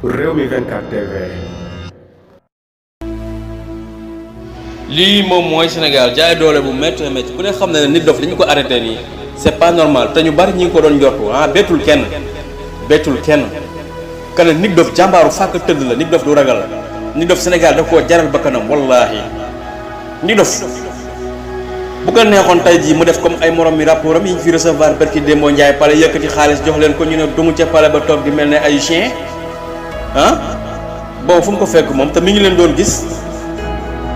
Rewmi 24 TV. lii moom mooy Sénégal jaay doole bu métti métti ku ne xam ne nit dof dañu ko arrêté nii c'est pas normal te ñu bari ñi ngi ko doon njortu bettul kenn kan nit dof jàmbaaru fàkk tëdd la nit dof du ragal nit dof Sénégal daf koo jaral bakkanam wallaahi nit dof bu ko neexoon tey jii mu def comme ay morom mi rapport am yi ñu fi recevoir barki Demba Ndiaye pale yëkkati xaalis jox leen ko ñu ne dungu ca pale ba toog di mel ne ay chien bon fu mu ko fekk moom te mi ngi leen doon gis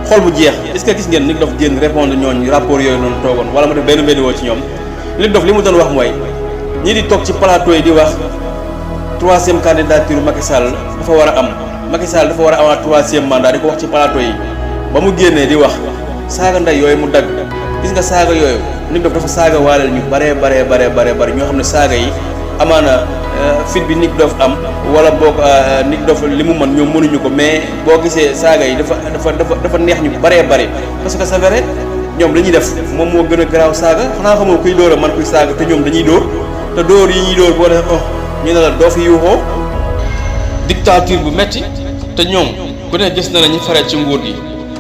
xol bu jeex est-ce que gis ngeen nit dof génn répondre ñooñu rapport yooyu noonu toogoon wala ma def benn vidéo ci ñoom nit dof li mu doon wax mooy ñii di toog ci plateau yi di wax troisième candidature Macky Sall dafa war a am Macky Sall dafa war a amaat troisième mandat di ko wax ci plateau yi ba mu génnee di wax saaga ndey yooyu mu dagg gis nga saaga yooyu nit dof dafa saaga waaleel ñu bare ñoo xam ne saaga yi amaana fit bi nit dof am wala boog nit dof li mu mën ñoom mënuñu ko mais boo gisee saaga yi dafa neex ñu bare parce que c'est vrai ñoom dañuy def moom moo gën a garaaw saaga xanaa xamoo kuy dóor a man kuy saaga te ñoom dañuy dóor te dóor yi ñuy dóor boo def ñu ne la doo fi yuuxoo dictature bu metti te ñoom ku ne gis na la ñu faree ci nguur gi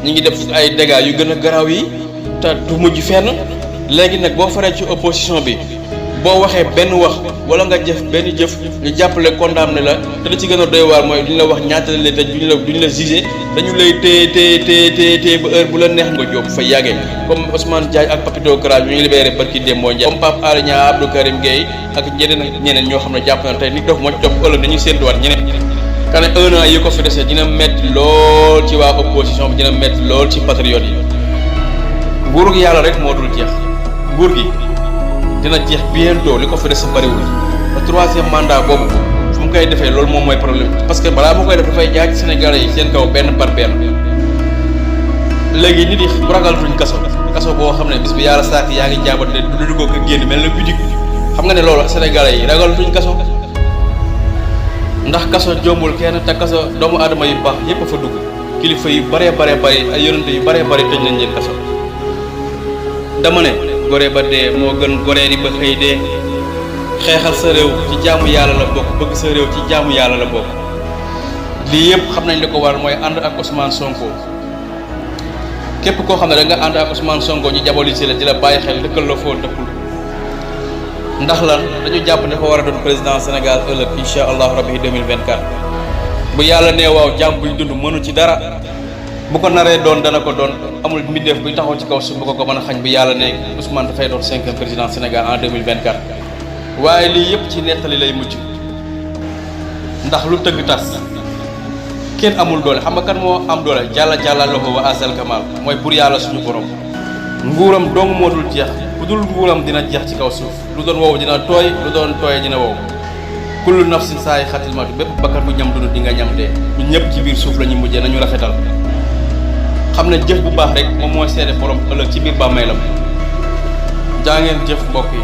ñu ngi def ay dégâts yu gën a garaaw yi te du mujj fenn léegi nag boo faree ci opposition bi boo waxee benn wax wala nga jëf benn jëf ñu jàppale condamné la te li ci gën a doy waar mooy duñu la wax ñaata la tëj duñu la jugé dañu lay téye ba heure bu la neex nga jóob fa yàggee comme Ousmane Diagne ak Papito Kara ñu libéré barki Demba Ndiaye comme Pape Alé Niang Abdou Karim Gueye ak ñeneen ñoo xam ne jàpp na tey nit dof moo ci topp ëllëg dañuy séentuwaat ñeneen kane 1 an yi ko fi dese dina metti lool ci waa opposition bi dina metti lool ci patriote yi nguur gi yàlla rek moo dul jeex nguur gi dina jeex bientôt li ko fi des bariwul te troisième mandat boobu fu mu koy defee loolu moom mooy problème parce que balaa mu koy def dafay jaay ci Sénégalais yi seen kaw benn par benn léegi nit yi bu ragalatuñ kaso boo xam ne bis bi yàlla saak yaa ngi jaabat de du ko génn mel na bidig xam nga ne loolu Sénégalais yi ragalatuñ kaso ndax kaso jombul kenn te kaso doomu aadama yu baax yépp a fa dugg kilifa yu bare ay yonente yu bare tëj nañ leen kaso dama ne gore ba dee moo gën goree di ba xëy dee xeexal sa réew ci jaamu yàlla la bokk bëgg sa réew ci jaamu yàlla la bokk lii yëpp xam nañ li ko waral mooy ànd ak Ousmane Sonko képp koo xam ne da nga ànd ak Ousmane Sonko ñu diaboliser la di la bàyyi xel dëkkal la foo dëkkul ndax lan dañu jàpp ne dafa war a doon président Sénégal ëllëg incha allahu rabbi 2024 bu yàlla nee waaw jàmm buy dund mënu ci dara bu ko naree doon dana ko doon amul mbindeef buy taxaw ci kaw suuf bu ko mën a xañ bu yàlla ne Ousmane dafay doon 5e président Sénégal en 2024 waaye lii yëpp ci nettali lay mujj ndax lu tëgg tas kenn amul doole xam nga kan moo am doole jàlla loxo wa azal kamal mooy pour yàlla suñu borom nguuram dong moo dul jeex bu dul nguuram dina jeex ci kaw suuf lu doon wow dina tooy lu doon tooy dina wow kullu nafsin saay xatil matu bépp bakkan bu ñam dund di nga ñam dee ñun ñëpp ci biir suuf la ñuy mujjee nañu rafetal xam ne jëf bu baax rek moom mooy seede borom ëllëg ci biir bàmmeelam jaa ngeen jëf mbokk yi